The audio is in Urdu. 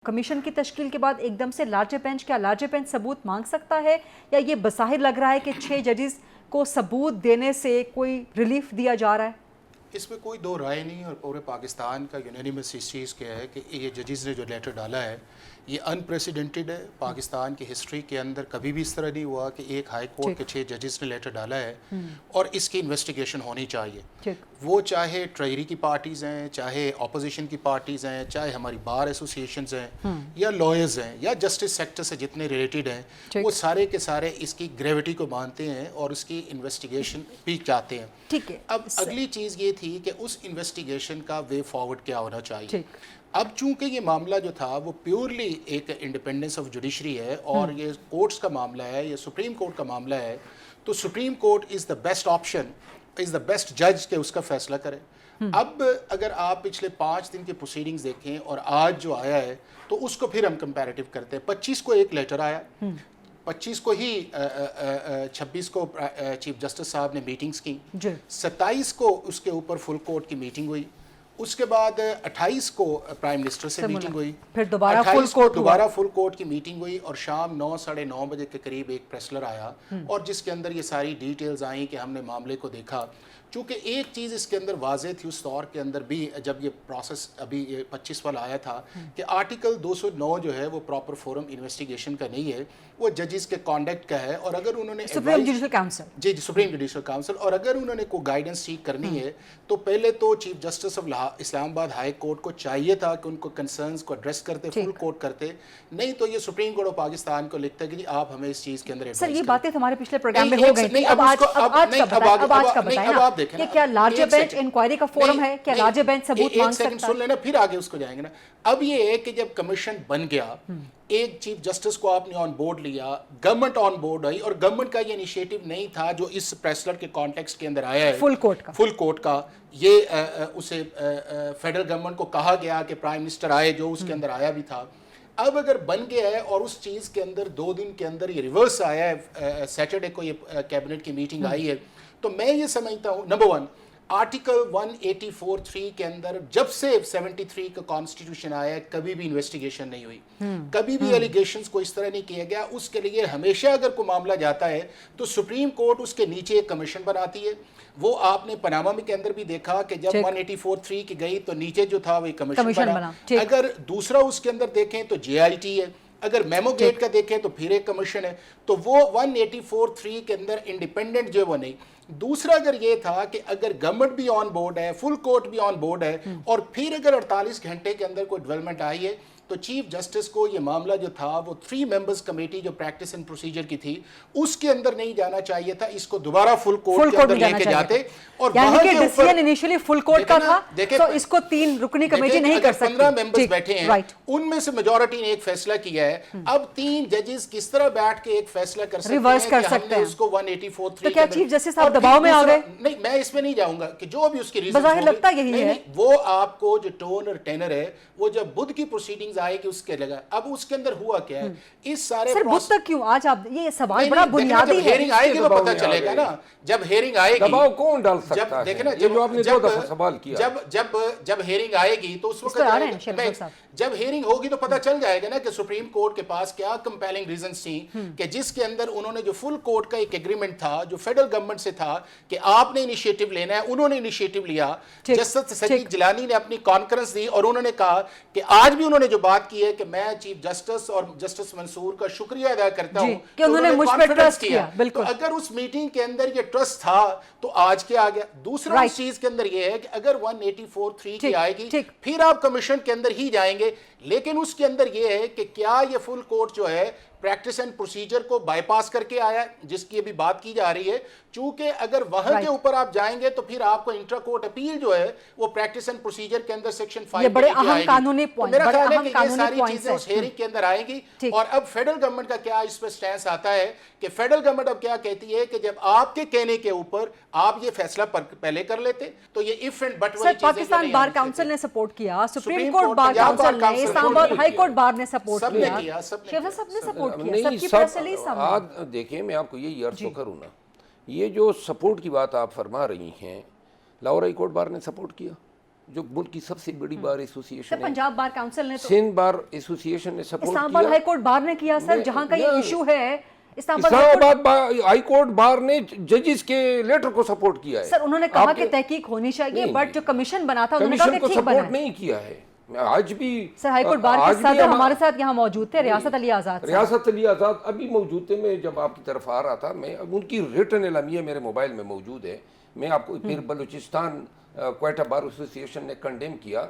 کمیشن کی تشکیل کے بعد ایک دم سے لارجر بینچ، کیا لارجر بینچ ثبوت مانگ سکتا ہے یا یہ بظاہر لگ رہا ہے کہ 6 ججز کو ثبوت دینے سے کوئی ریلیف دیا جا رہا ہے؟ اس میں کوئی دو رائے نہیں، اور پورے پاکستان کا یونینیمس اس چیز کیا ہے کہ یہ ججز نے جو لیٹر ڈالا ہے یہ انپریسیڈنٹڈ ہے۔ پاکستان کی ہسٹری کے اندر کبھی بھی اس طرح نہیں ہوا کہ ایک ہائی کورٹ کے 6 ججز نے لیٹر ڈالا ہے اور اس کی انویسٹیگیشن ہونی چاہیے، وہ چاہے ٹریجری کی پارٹیز ہیں، چاہے اپوزیشن کی پارٹیز ہیں، چاہے ہماری بار ایسوسیشنز ہیں یا لائرز ہیں یا جسٹس سیکٹر سے جتنے ریلیٹڈ ہیں، وہ سارے کے سارے اس کی گریوٹی کو مانتے ہیں اور اس کی انویسٹیگیشن بھی چاہتے ہیں۔ اب اگلی چیز یہ تھی کہ اس انویسٹیگیشن کا وے فارورڈ کیا ہونا چاہیے۔ اب چونکہ یہ معاملہ جو تھا وہ پیورلی ایک انڈیپینڈنس آف جوڈیشری ہے اور یہ کورٹس کا معاملہ ہے، یہ سپریم کورٹ کا معاملہ ہے، تو supreme court is the best option, is the best جج کہ اس کا فیصلہ کرے۔ اب اگر آپ پچھلے 5 دن کے پروسیڈنگز دیکھیں اور آج جو آیا ہے تو اس کو پھر ہم کمپیریٹیو کرتے ہیں۔ 25 کو ایک لیٹر آیا، 25 کو ہی 26 کو چیف جسٹس صاحب نے میٹنگز کی، 27 کو اس کے اوپر فل کورٹ کی میٹنگ ہوئی، اس کے بعد 28 کو پرائم منسٹر سے میٹنگ ہوئی، پھر دوبارہ فل کورٹ کی میٹنگ ہوئی اور شام 9 ساڑھے 9 بجے کے قریب ایک پریسلر آیا اور جس کے اندر یہ ساری ڈیٹیلز آئیں کہ ہم نے معاملے کو دیکھا۔ چونکہ ایک چیز اس کے اندر واضح تھی اس دور کے اندر بھی جب یہ پروسیس ابھی 25 والا آیا تھا کہ آرٹیکل 209 جو ہے وہ پراپر فورم انویسٹیگیشن کا نہیں ہے، وہ ججز کے کانڈکٹ کا ہے، اور اگر انہوں نے supreme judicial council supreme judicial council, اور اگر انہوں نے کوئی گائیڈنس سیک کرنی ہے تو پہلے تو چیف جسٹس آف اسلام آباد ہائی کورٹ کو چاہیے تھا کہ ان کو کنسرنز کو ایڈریس کرتے، فل کورٹ کرتے، نہیں تو یہ سپریم کورٹ آف پاکستان کو لکھتا ہے کہ جی آپ ہمیں اس چیز کے اندر سر یہ باتیں ہمارے پچھلے پروگرام میں ہو گئی تھی، اب آج کا بتائیں نا کہ کیا لارجر بینچ انکوائری کا فورم ہے، کیا لارجر بینچ ثبوت مانگ سکتا ہے؟ سن لینا پھر آگے اس کو جائیں گے نا۔ اب یہ ہے کہ جب کمیشن بن گیا، ایک چیف جسٹس کو آپ نے آن بورڈ لیا، گورنمنٹ آن بورڈ آئی، اور گورنمنٹ کا یہ انیشیٹو نہیں تھا جو اس پریسلر کے کانٹیکسٹ کے اندر آیا ہے فل کورٹ کا، یہ اسے فیڈرل گورنمنٹ کو کہا گیا کہ پرائم منسٹر آئے، جو اس کے اندر آیا بھی تھا۔ اب اگر بن گیا ہے اور اس چیز کے اندر 2 دن کے اندر یہ ریورس آیا ہے، سیٹرڈے کو یہ کیبنٹ کی میٹنگ آئی ہے، تو میں یہ سمجھتا ہوں نمبر 1 آرٹیکل 184(3) کے اندر جب سے 73 کا کانسٹیٹیوشن آیا ہے کبھی بھی انویسٹیگیشن نہیں ہوئی، کبھی بھی ایلیگیشنز کو اس طرح نہیں کیا گیا۔ اس کے لیے ہمیشہ اگر کوئی معاملہ جاتا ہے تو سپریم کورٹ اس کے نیچے ایک کمیشن بناتی ہے، وہ آپ نے پاناما کے اندر بھی دیکھا کہ جب 184(3) کی گئی تو نیچے جو تھا وہ کمیشن بنا۔ اگر دوسرا اس کے اندر دیکھیں تو JIT ہے، اگر میمو گیٹ کا دیکھیں تو پھر ایک کمیشن ہے، تو وہ 184(3) کے اندر انڈیپینڈنٹ جو وہ نہیں۔ دوسرا اگر یہ تھا کہ اگر گورنمنٹ بھی آن بورڈ ہے، فل کورٹ بھی آن بورڈ ہے، اور پھر اگر 48 گھنٹے کے اندر کوئی ڈیولپمنٹ آئی ہے تو چیف جسٹس کو یہ معاملہ جو تھا وہ 3 ممبرز کمیٹی جو پریکٹس اینڈ پروسیجر کی تھی اس کے اندر نہیں جانا چاہیے تھا، اس کو دوبارہ فل کورٹ کے اندر لے کے جاتے، اور یعنی کہ ڈیسیژن انیشلی فل کورٹ کا تھا تو اس کو 3 رکنی کمیٹی نہیں کر سکتی۔ 15 ممبرز بیٹھے ہیں، ان میں سے میجورٹی نے ایک فیصلہ کیا ہے، اب 3 ججز کس طرح بیٹھ کے ایک فیصلہ کر سکتے ہیں کہ ہم نے اس کو 184(3) تو کیا چیف جسٹس صاحب دباؤ میں آ گئے؟ نہیں، میں اس میں نہیں جاؤں گا کہ جو بھی اس کی ریزن بظاہر لگتا یہی ہے، وہ آپ کو جو ٹون اور ٹینر ہے وہ جب بدھ کی پروسیڈنگز آئے کہ اس کے لگا۔ اب اس کے اندر ہوا کیا ہے، اس سارے سر بدھ تک کیوں؟ آج آپ یہ سوال بڑا بنیادی ہے، جب ہیرنگ آئے گی تو پتہ چلے گا نا، جب ہیرنگ آئے گی دباؤ کون ڈال سکتا ہے؟ دیکھیں نا، جو آپ نے 2 دفعہ سوال کیا، جب ہیرنگ آئے گی تو اس وقت جب ہیرنگ ہوگی تو پتہ چل جائے گا نا کہ سپریم کورٹ کے پاس کیا کمپیلنگ ریزنز تھیں کہ جس کے اندر انہوں نے جو فل کورٹ کا ایک ایگریمنٹ تھا جو فیڈرل گورنمنٹ سے تھا کہ آپ نے انیشیٹو لینا ہے، انہوں نے انیشیٹو لیا۔ جسٹس سجید جیلانی نے اپنی کانفرنس دی اور انہوں نے کہا کہ آج بھی انہوں نے جو بات کی ہے کہ میں چیف جسٹس اور جسٹس منصور کا شکریہ ادا کرتا ہوں کہ انہوں نے مجھ پر ٹرسٹ کیا۔ تو اگر اس میٹنگ کے اندر یہ ٹرسٹ تھا تو آج کیا آ گیا؟ دوسرا اس چیز کے اندر یہ ہے کہ اگر 184(3) کی آئے گی پھر آپ کمیشن کے اندر ہی جائیں گے، لیکن اس کے اندر یہ ہے کہ کیا یہ فل کورٹ جو ہے پریکٹس اینڈ پروسیجر کو بائی پاس کر کے آیا جس کی ابھی بات کی جا رہی ہے، چونکہ اگر وہاں کے اوپر آپ جائیں گے تو پھر آپ کو انٹرا کورٹ اپیل جو ہے وہ پریکٹس اینڈ پروسیجر کے اندر سیکشن 5 یہ بڑے اہم قانونی پوائنٹ، میرا خیال ہے کہ یہ ساری چیزیں اس ہیرنگ کے اندر آئیں گی۔ اور اب فیڈرل گورنمنٹ کا کیا اس پہ سٹینس آتا ہے کہ فیڈرل گورنمنٹ اب کیا کہتی ہے کہ جب آپ کے کہنے کے اوپر آپ یہ فیصلہ پہلے کر لیتے تو یہ اف اینڈ بٹ والی چیزیں پاکستان بار کاؤنسل نے سپورٹ کیا، سپریم کورٹ بار کاؤنسل نے، اسلام آباد ہائی کورٹ بار نے سپورٹ کیا، شیخ صاحب نے سپورٹ کیا، سب کی پریس ریلیز سامنے۔ دیکھیں میں آپ کو یہی عرض تو کروں نا، یہ جو سپورٹ کی بات آپ فرما رہی ہیں، لاہور ہائی کورٹ بار نے سپورٹ کیا، جو ملک کی سب سے بڑی بار ایسوسیشن ہے، پنجاب بار کاؤنسل نے تو سندھ بار ایسوسیشن نے سپورٹ اسلام کیا، آباد ہائی کورٹ بار نے کیا سر، جہاں کا یہ ایشو ہے اسلام آباد اسلام آباد ہائی کورٹ بار نے ججز کے لیٹر کو سپورٹ کیا ہے. سر انہوں نے کہا کہ تحقیق ہونی چاہیے، بٹ جو کمیشن بنا تھا انہوں نے کہا کمیشن کہ کو ٹھیک بنا سپورٹ نہیں کیا ہے. آج بھی سر ہائی کورٹ بار کے صدر ہمارے ساتھ یہاں موجود تھے، ریاست علی آزاد. ریاست علی آزاد ابھی موجود تھے. میں جب آپ کی طرف آ رہا تھا، میں ان کی ریٹن اعلامیہ میرے موبائل میں موجود ہے. میں آپ کو پھر بلوچستان کوئٹہ بار ایسوسیشن نے کنڈیم کیا